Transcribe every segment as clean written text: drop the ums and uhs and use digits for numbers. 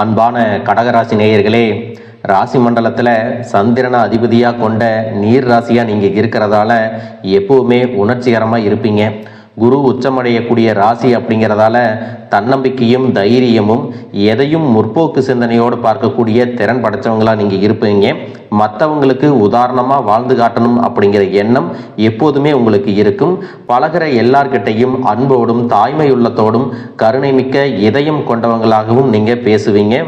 அன்பான கடகராசி நேயர்களே, ராசி மண்டலத்தில் சந்திரனை அதிபதியாக கொண்ட நீர் ராசியாக நீங்கள் இருக்கிறதால எப்பவுமே உணர்ச்சிகரமாக இருப்பீங்க. குரு உச்சமடையக்கூடிய ராசி அப்படிங்கிறதால தன்னம்பிக்கையும் தைரியமும் எதையும் முற்போக்கு சிந்தனையோடு பார்க்கக்கூடிய திறன் படைத்தவங்களாக நீங்கள் இருப்பீங்க. மற்றவங்களுக்கு உதாரணமாக வாழ்ந்து காட்டணும் அப்படிங்கிற எண்ணம் எப்போதுமே உங்களுக்கு இருக்கும். பழகிற எல்லார்கிட்டையும் அன்போடும் தாய்மை உள்ளத்தோடும் கருணை மிக்க இதயம் கொண்டவங்களாகவும் நீங்கள் பேசுவீங்க.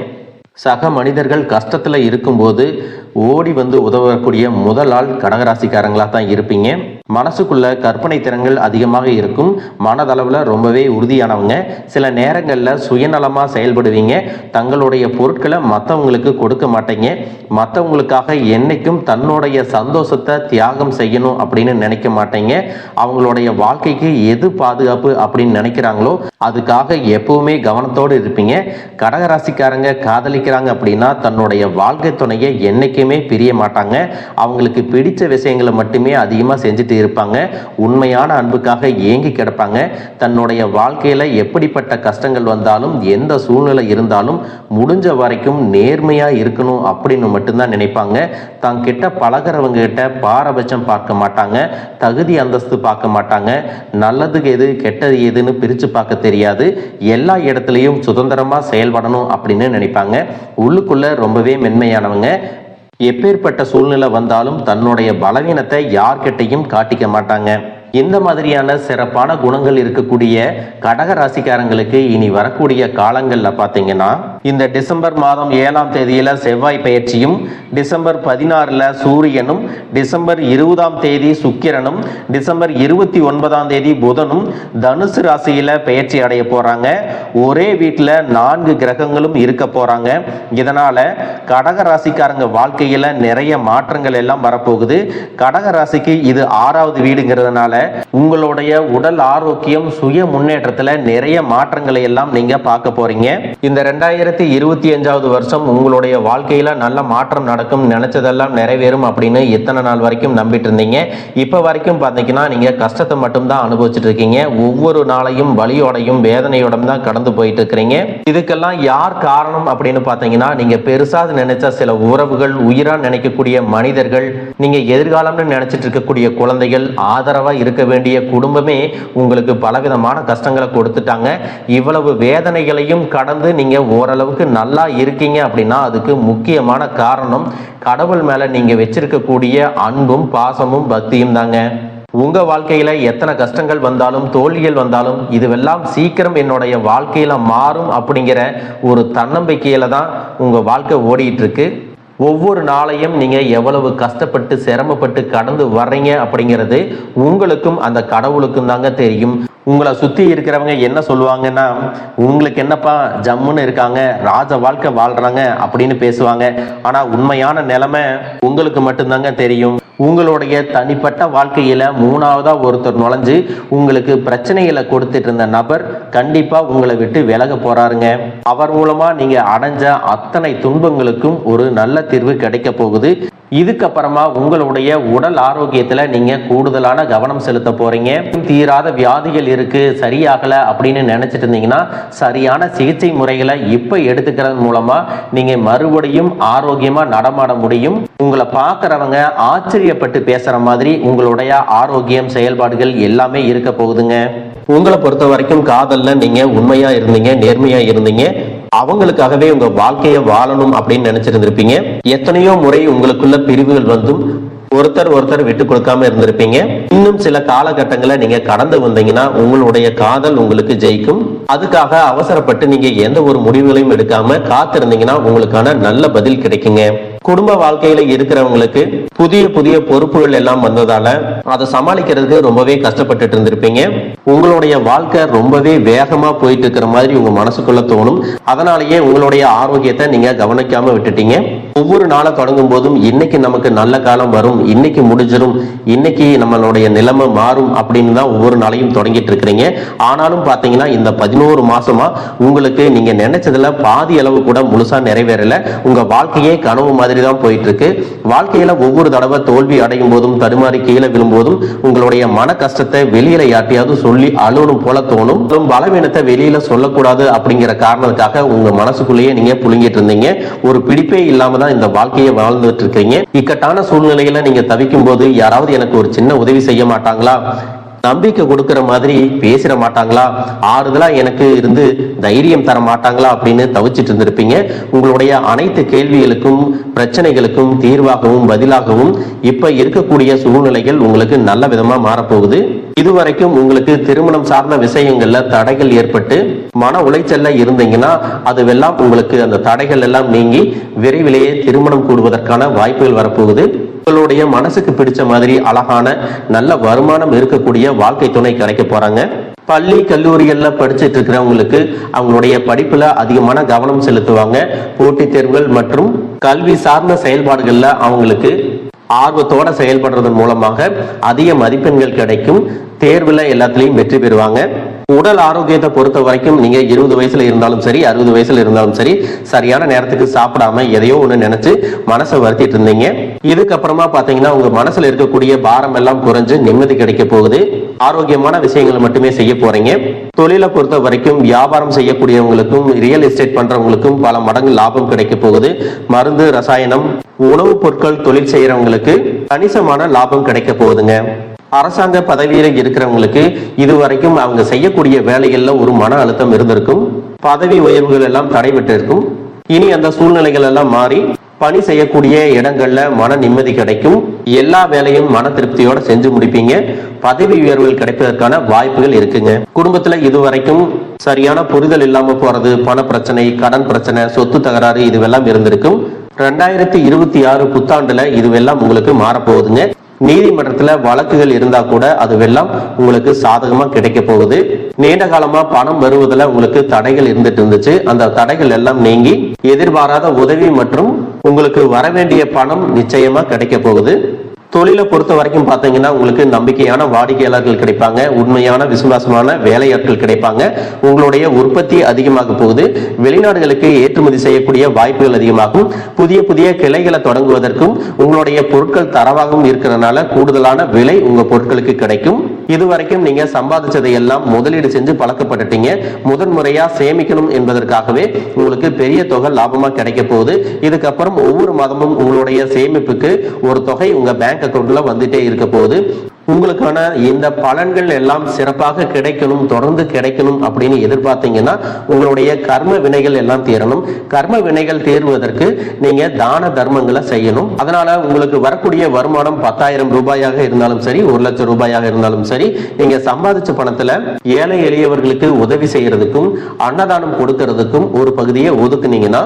சக மனிதர்கள் கஷ்டத்தில் இருக்கும்போது ஓடி வந்து உதவக்கூடிய முதல் ஆள் கடகராசிக்காரங்களாக தான் இருப்பீங்க. மனசுக்குள்ள கற்பனை திறன்கள் அதிகமாக இருக்கும். மனதளவில் ரொம்பவே உறுதியானவங்க. சில நேரங்களில் சுயநலமாக செயல்படுவீங்க. தங்களுடைய பொருட்களை மற்றவங்களுக்கு கொடுக்க மாட்டீங்க. மற்றவங்களுக்காக என்னைக்கும் தன்னுடைய சந்தோஷத்தை தியாகம் செய்யணும் அப்படின்னு நினைக்க மாட்டீங்க. அவங்களுடைய வாழ்க்கைக்கு எது பாதுகாப்பு அப்படின்னு நினைக்கிறாங்களோ அதுக்காக எப்பவுமே கவனத்தோடு இருப்பீங்க. கடகராசிக்காரங்க காதலிக்கிறாங்க அப்படின்னா தன்னுடைய வாழ்க்கை துணையை என்னைக்குமே பிரிய மாட்டாங்க. அவங்களுக்கு பிடிச்ச விஷயங்களை மட்டுமே அதிகமாக செஞ்சுட்டு இருப்பாங்க. உண்மையான அன்புக்காக ஏங்கி கிடப்பாங்க. தன்னுடைய வாழ்க்கையில எப்படிப்பட்ட கஷ்டங்கள் வந்தாலும் எந்த சூழ்நிலை இருந்தாலும் முடிஞ்ச வரைக்கும் நேர்மையா இருக்கணும் அப்படின்னு மட்டும்தான் நினைப்பாங்க. தான் கிட்ட பழகிறவங்க கிட்ட பாரபட்சம் பார்க்க மாட்டாங்க. தகுதி அந்தஸ்து பார்க்க மாட்டாங்க. நல்லதுக்கு எது கெட்டது எதுன்னு பிரிச்சு பார்க்க தெரியாது. எல்லா இடத்துலையும் சுதந்திரமா செயல்படணும் அப்படின்னு நினைப்பாங்க. உள்ளுக்குள்ள ரொம்பவே மென்மையானவங்க. எப்பேற்பட்ட சூழ்நிலை வந்தாலும் தன்னுடைய பலவீனத்தை யார்கிட்டையும் காட்டிக்க மாட்டாங்க. இந்த மாதிரியான சிறப்பான குணங்கள் இருக்கக்கூடிய கடக ராசிக்காரங்களுக்கு இனி வரக்கூடிய காலங்கள்ல பார்த்தீங்கன்னா இந்த டிசம்பர் மாதம் 7ஆம் தேதியில செவ்வாய் பயிற்சியும், டிசம்பர் 16ல சூரியனும், டிசம்பர் 20ஆம் தேதி சுக்கிரனும், டிசம்பர் 29ஆம் தேதி புதனும் தனுசு ராசியில பயிற்சி அடைய போறாங்க. ஒரே வீட்டில் 4 கிரகங்களும் இருக்க போறாங்க. இதனால கடக ராசிக்காரங்க வாழ்க்கையில நிறைய மாற்றங்கள் எல்லாம் வரப்போகுது. கடக ராசிக்கு இது 6வது வீடுங்கிறதுனால உங்களுடைய உடல் ஆரோக்கியம் சுய முன்னேற்றத்துல நிறைய மாற்றங்களை எல்லாம் நீங்க பார்க்க போறீங்க. இந்த 2025வது வருஷம் உங்களுடைய வாழ்க்கையில நல்ல மாற்றம் நடக்கும், நினைச்சதெல்லாம் நிறைவேறும் அப்படின்னு இத்தனை நாள் வரைக்கும் நம்பிட்டு இருந்தீங்க. இப்ப வரைக்கும் பாத்தீங்கன்னா நீங்க கஷ்டத்தை மட்டும் தான் அனுபவிச்சுட்டு இருக்கீங்க. ஒவ்வொரு நாளையும் வலியோடையும் வேதனையோடும் தான் கடந்து போயிட்டு இருக்கிறீங்க. இதுக்கெல்லாம் யார் காரணம் அப்படின்னு பாத்தீங்கன்னா நீங்க பெருசா நினைச்ச சில உறவுகள், உயிரா நினைக்கக்கூடிய மனிதர்கள், நீங்க எதிர்காலம்னு நினைச்சிட்டு இருக்கக்கூடிய குழந்தைகள், ஆதரவா இருக்க வேண்டிய குடும்பமே உங்களுக்கு பலவிதமான கஷ்டங்களை கொடுத்துட்டாங்க. இவ்வளவு வேதனைகளையும் கடந்து நீங்க ஓரளவுக்கு நல்லா இருக்கீங்க அப்படின்னா அதுக்கு முக்கியமான காரணம் கடவுள் மேல நீங்க வச்சிருக்கக்கூடிய அன்பும் பாசமும் பக்தியும் தாங்க. உங்க வாழ்க்கையில எத்தனை கஷ்டங்கள் வந்தாலும் தோல்விகள் வந்தாலும் இதுவெல்லாம் சீக்கிரம் என்னுடைய வாழ்க்கையில மாறும் அப்படிங்கிற ஒரு தன்னம்பிக்கையில தான் உங்க வாழ்க்கை ஓடிட்டு இருக்கு. ஒவ்வொரு நாளையும் நீங்க எவ்வளவு கஷ்டப்பட்டு சிரமப்பட்டு கடந்து வர்றீங்க அப்படிங்கிறது உங்களுக்கும் அந்த கடவுளுக்கும் தாங்க தெரியும். உங்களை சுத்தி இருக்கிறவங்க என்ன சொல்லுவாங்கன்னா, உங்களுக்கு என்னப்பா ஜம்முன்னு இருக்காங்க, ராஜ வாழ்க்கை வாழ்றாங்க அப்படின்னு பேசுவாங்க. ஆனா உண்மையான நிலைமை உங்களுக்கு மட்டும்தாங்க தெரியும். உங்களுடைய தனிப்பட்ட வாழ்க்கையில 3ஆவதா ஒருத்தர் நுழைஞ்சு உங்களுக்கு பிரச்சனைகளை கொடுத்துட்டு இருந்த நபர் கண்டிப்பா உங்களை விட்டு விலக போறாருங்க. அவர் மூலமா நீங்க அடைஞ்ச அத்தனை துன்பங்களுக்கும் ஒரு நல்ல தீர்வு கிடைக்க போகுது. இதுக்கப்புறமா உங்களுடைய உடல் ஆரோக்கியத்துல நீங்க கூடுதலான கவனம் செலுத்த போறீங்க. தீராத வியாதிகள் இருக்கு, சரியாகல அப்படின்னு நினைச்சிட்டு இருந்தீங்கன்னா சரியான சிகிச்சை முறைகளை இப்ப எடுத்துக்கிறது மூலமா நீங்க மறுபடியும் ஆரோக்கியமா நடமாட முடியும். உங்களை பார்க்கறவங்க ஆச்சரியப்பட்டு பேசுற மாதிரி உங்களுடைய ஆரோக்கியம், செயல்பாடுகள் எல்லாமே இருக்க போகுதுங்க. உங்களை பொறுத்த வரைக்கும் காதல்ல நீங்க உண்மையா இருந்தீங்க, நேர்மையா இருந்தீங்க. அவங்களுக்காகவே உங்க வாழ்க்கையை வாழணும் அப்படின்னு நினைச்சிருந்திருப்பீங்க. எத்தனையோ முறை உங்களுக்குள்ள பிரிவுகள் வந்தும் ஒருத்தர் விட்டு கொடுக்காம இருந்திருப்பீங்க. இன்னும் சில காலகட்டங்களை நீங்க கடந்து வந்தீங்கன்னா உங்களுடைய காதல் உங்களுக்கு ஜெயிக்கும். அதுக்காக அவசரப்பட்டு நீங்க எந்த ஒரு முடிவுகளையும் எடுக்காம காத்திருந்தீங்கன்னா உங்களுக்கான நல்ல பதில் கிடைக்குங்க. குடும்ப வாழ்க்கையில இருக்கிறவங்களுக்கு புதிய பொறுப்புகள் எல்லாம் வந்ததால அதை சமாளிக்கிறதுக்கு ரொம்பவே கஷ்டப்பட்டு இருந்திருப்பீங்க. உங்களுடைய வாழ்க்கை ரொம்பவே வேகமா போயிட்டு இருக்கிற மாதிரி உங்க மனசுக்குள்ள தோணும். அதனாலேயே உங்களுடைய ஆரோக்கியத்தை நீங்க கவனிக்காம விட்டுட்டீங்க. ஒவ்வொரு நாளை தொடங்கும் போதும் இன்னைக்கு நமக்கு நல்ல காலம் வரும், இன்னைக்கு முடிஞ்சிடும், இன்னைக்கு நம்மளுடைய நிலைமை மாறும் அப்படின்னு தான் ஒவ்வொரு நாளையும் தொடங்கிட்டு இருக்கிறீங்க. ஆனாலும் பாத்தீங்கன்னா இந்த 11 மாசமா உங்களுக்கு நீங்க நினைச்சதுல பாதி அளவு கூட முழுசா நிறைவேறல. உங்க வாழ்க்கையே கனவு மாதிரி தான் போயிட்டு இருக்கு. வாழ்க்கையில ஒவ்வொரு தடவை தோல்வி அடையும் போதும் தடுமாறி கீழே விழும்போதும் உங்களுடைய மன கஷ்டத்தை வெளியில யார்ட்டையாவது சொல்லி அழுவணும் போல தோணும். பலவீனத்தை வெளியில சொல்லக்கூடாது அப்படிங்கிற காரணத்துக்காக உங்க மனசுக்குள்ளேயே நீங்க புழுங்கிட்டு இருந்தீங்க. ஒரு பிடிப்பே இல்லாம தான் இந்த வாழ்க்கையை வாழ்ந்துட்டு இருக்கீங்க. இக்கட்டான சூழ்நிலையில நீங்க தவிக்கும் போது யாராவது எனக்கு ஒரு சின்ன உதவி செய்ய மாட்டாங்களா, நம்பிக்கை கொடுக்கிற மாதிரி பேசிட மாட்டாங்களா, ஆறுதலா எனக்கு இருந்து தைரியம் தர மாட்டாங்களா அப்படின்னு தவிச்சிட்டு இருந்திருப்பீங்க. உங்களுடைய அனைத்து கேள்விகளுக்கும் பிரச்சனைகளுக்கும் தீர்வாகவும் பதிலாகவும் இப்ப இருக்கக்கூடிய சூழ்நிலைகள் உங்களுக்கு நல்ல விதமா மாறப்போகுது. இதுவரைக்கும் உங்களுக்கு திருமணம் சார்ந்த விஷயங்கள்ல தடைகள் ஏற்பட்டு மன உளைச்சல்ல இருந்தீங்கன்னா அதுவெல்லாம் உங்களுக்கு அந்த தடைகள் எல்லாம் நீங்கி விரைவிலேயே திருமணம் கூடுவதற்கான வாய்ப்புகள் வரப்போகுது. உங்களுடைய மனசுக்கு பிடிச்ச மாதிரி அழகான நல்ல வருமானம் இருக்கக்கூடிய வாழ்க்கை துணை கிடைக்க போறாங்க. பள்ளி கல்லூரிகள்ல படிச்சுட்டு இருக்கிறவங்களுக்கு அவங்களுடைய படிப்புல அதிகமான கவனம் செலுத்துவாங்க. போட்டித் தேர்வுகள் மற்றும் கல்வி சார்ந்த செயல்பாடுகள்ல அவங்களுக்கு ஆர்வத்தோட செயல்படுறதன் மூலமாக அதிக மதிப்பெண்கள் கிடைக்கும். தேர்வுல எல்லாத்துலயும் வெற்றி பெறுவாங்க. உடல் ஆரோக்கியத்தை பொறுத்த வரைக்கும் நீங்க 20 வயசுல இருந்தாலும் சரி 60 வயசுல இருந்தாலும் சரி சரியான நேரத்துக்கு சாப்பிடாம எதையோ ஒண்ணு நினைச்சு மனசை வருத்திட்டு இருந்தீங்க. இதுக்கப்புறமா பாத்தீங்கன்னா உங்க மனசுல இருக்கக்கூடிய பாரம் எல்லாம் குறைஞ்சு நிம்மதி கிடைக்க போகுது. ஆரோக்கியமான விஷயங்களை மட்டுமே செய்ய போறீங்க. தொழிலை பொறுத்த வரைக்கும் வியாபாரம் செய்யக்கூடியவங்களுக்கும் ரியல் எஸ்டேட் பண்றவங்களுக்கும் பல மடங்கு லாபம் கிடைக்க போகுது. மருந்து ரசாயனம் உணவுப் பொருட்கள் தொழில் செய்யறவங்களுக்கு கணிசமான லாபம் கிடைக்க போகுதுங்க. அரசாங்க பதவியில இருக்கிறவங்களுக்கு இதுவரைக்கும் அவங்க செய்யக்கூடிய வேலைகள்ல ஒரு மன அழுத்தம் இருந்திருக்கும். பதவி உயர்வுகள் எல்லாம் தடைபட்டு இருக்கும். இனி அந்த சூழ்நிலைகள் எல்லாம் மாறி பணி செய்யக்கூடிய இடங்கள்ல மன நிம்மதி கிடைக்கும். எல்லா வேலையும் மன திருப்தியோட செஞ்சு முடிப்பீங்க. பதவி உயர்வுகள் கிடைப்பதற்கான வாய்ப்புகள் இருக்குங்க. குடும்பத்துல இதுவரைக்கும் சரியான புரிதல் இல்லாம போறது, பண பிரச்சனை, கடன் பிரச்சனை, சொத்து தகராறு இதுவெல்லாம் இருந்திருக்கும். 2026 புத்தாண்டுல இதுவெல்லாம் உங்களுக்கு மாறப்போகுதுங்க. நீதிமன்றத்துல வழக்குகள் இருந்தா கூட அதுவெல்லாம் உங்களுக்கு சாதகமா கிடைக்க போகுது. நீண்ட காலமா பணம் வருவதில் உங்களுக்கு தடைகள் இருந்துட்டு இருந்துச்சு. அந்த தடைகள் எல்லாம் நீங்கி எதிர்பாராத உதவி மற்றும் உங்களுக்கு வரவேண்டிய பணம் நிச்சயமா கிடைக்க போகுது. தொழிலை பொறுத்த வரைக்கும் பாத்தீங்கன்னா உங்களுக்கு நம்பிக்கையான வாடிக்கையாளர்கள் கிடைப்பாங்க. உண்மையான விசுவாசமான வேலையாட்கள் கிடைப்பாங்க. உங்களுடைய உற்பத்தி அதிகமாக போகுது. வெளிநாடுகளுக்கு ஏற்றுமதி செய்யக்கூடிய வாய்ப்புகள் அதிகமாகும். புதிய புதிய கிளைகளை தொடங்குவதற்கும் உங்களுடைய பொருட்கள் தரவாகவும் இருக்கிறதுனால கூடுதலான விலை உங்க பொருட்களுக்கு கிடைக்கும். இதுவரைக்கும் நீங்க சம்பாதிச்சதை எல்லாம் முதலீடு செஞ்சு பழக்கப்பட்டுட்டீங்க. முதன்முறையா சேமிக்கணும் என்பதற்காகவே உங்களுக்கு பெரிய தொகை லாபமா கிடைக்க போகுது. இதுக்கப்புறம் ஒவ்வொரு மாதமும் உங்களுடைய சேமிப்புக்கு ஒரு தொகை உங்க பேங்க் அக்கௌண்ட்ல வந்துட்டே இருக்க போகுது. உங்களுக்கான இந்த பலன்கள் எல்லாம் சிறப்பாக கிடைக்கணும், தொடர்ந்து கிடைக்கணும் அப்படின்னு எதிர்பார்த்தீங்கன்னா உங்களுடைய கர்ம வினைகள் எல்லாம் தீரணும். கர்ம வினைகள் தீர்வதற்கு நீங்க தான தர்மங்களை செய்யணும். அதனால உங்களுக்கு வரக்கூடிய வருமானம் 10,000 ரூபாயாக இருந்தாலும் சரி, 1,00,000 ரூபாயாக இருந்தாலும் சரி, நீங்க சம்பாதிச்ச பணத்துல ஏழை எளியவர்களுக்கு உதவி செய்யறதுக்கும் அன்னதானம் கொடுக்கறதுக்கும் ஒரு பகுதியை ஒதுக்குனீங்கன்னா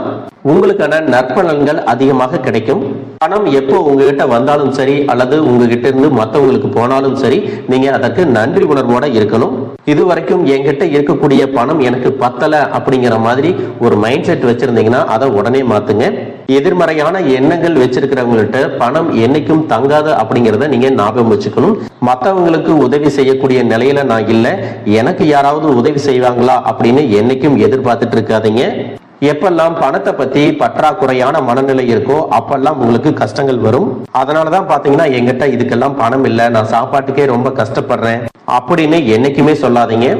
உங்களுக்கான நற்பலன்கள் அதிகமாக கிடைக்கும். பணம் எப்போ உங்ககிட்ட வந்தாலும் சரி அல்லது உங்ககிட்ட இருந்து மற்றவங்களுக்கு போனாலும் சரி, நீங்க அதற்கு நன்றி உணர்வோட இருக்கணும். இதுவரைக்கும் என்கிட்ட இருக்கக்கூடிய பணம் எனக்கு பத்தல அப்படிங்கிற மாதிரி ஒரு மைண்ட் செட் வச்சிருந்தீங்கன்னா அதை உடனே மாத்துங்க. எதிர்மறையான எண்ணங்கள் வச்சிருக்கிறவங்கள்ட்ட பணம் என்னைக்கும் தங்காது அப்படிங்கிறத நீங்க ஞாபகம் வச்சுக்கணும். மற்றவங்களுக்கு உதவி செய்யக்கூடிய நிலையில நான் இல்லை, எனக்கு யாராவது உதவி செய்வாங்களா அப்படின்னு என்னைக்கும் எதிர்பார்த்துட்டு இருக்காதீங்க. எப்பெல்லாம் பணத்தை பத்தி பற்றாக்குறையான மனநிலை இருக்கோ அப்பெல்லாம் உங்களுக்கு கஷ்டங்கள் வரும். அதனாலதான் பாத்தீங்கன்னா என்கிட்ட இதுக்கெல்லாம் பணம் இல்லை, நான் சாப்பாட்டுக்கே ரொம்ப கஷ்டப்படுறேன் அப்படின்னு என்னைக்குமே சொல்லாதீங்க.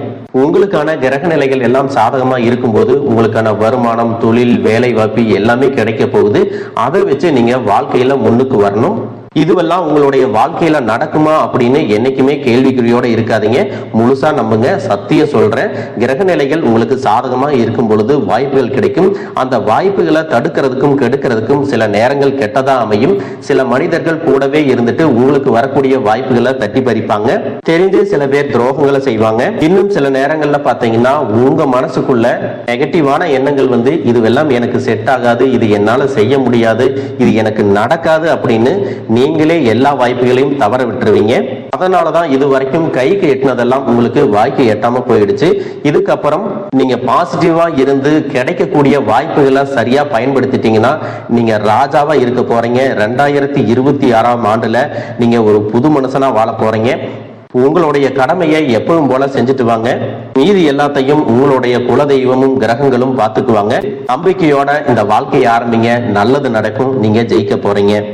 உங்களுக்கான கிரக நிலைகள் எல்லாம் சாதகமா இருக்கும்போது உங்களுக்கான வருமானம், தொழில், வேலை வாய்ப்பு எல்லாமே கிடைக்க போகுது. அதை வச்சு நீங்க வாழ்க்கையில முன்னுக்கு வரணும். இதுவெல்லாம் உங்களுடைய வாழ்க்கையில நடக்குமா அப்படின்னு என்னைக்குமே கேள்விக்குறியோட இருக்காதீங்க. முழுசா நம்புங்க. சத்தியம் சொல்றேன், கிரக நிலைகள் உங்களுக்கு சாதகமா இருக்கும் பொழுது வாய்ப்புகள் கிடைக்கும். அந்த வாய்ப்புகளை தடுக்கிறதுக்கும் கெடுக்கிறதுக்கும் சில நேரங்கள் கெட்டதா அமையும். சில மனிதர்கள் கூடவே இருந்துட்டு உங்களுக்கு வரக்கூடிய வாய்ப்புகளை தட்டி பறிப்பாங்க. தெரிஞ்சு சில பேர் துரோகங்களை செய்வாங்க. இன்னும் சில நேரங்கள்ல பாத்தீங்கன்னா உங்க மனசுக்குள்ள நெகட்டிவான எண்ணங்கள் வந்து இதுவெல்லாம் எனக்கு செட் ஆகாது, இது என்னால செய்ய முடியாது, இது எனக்கு நடக்காது அப்படின்னு நீங்களே எல்லா வாய்ப்புகளையும் தவற விட்டுருவீங்க. அதனாலதான் இது வரைக்கும் கைக்கு எட்டினதெல்லாம் உங்களுக்கு வாய்க்கு எட்டாம போயிடுச்சு. இதுக்கப்புறம் நீங்க பாசிட்டிவா இருந்து கிடைக்கக்கூடிய வாய்ப்புகளை சரியா பயன்படுத்திட்டீங்கன்னா நீங்க ராஜாவா இருக்க போறீங்க. 2026ஆம் ஆண்டுல நீங்க ஒரு புது மனுஷனா வாழ போறீங்க. உங்களுடைய கடமையை எப்பவும் போல செஞ்சுட்டு வாங்க. மீதி எல்லாத்தையும் உங்களுடைய குலதெய்வமும் கிரகங்களும் பார்த்துக்குவாங்க. நம்பிக்கையோட இந்த வாழ்க்கையை ஆரம்பிங்க. நல்லது நடக்கும். நீங்க ஜெயிக்க போறீங்க.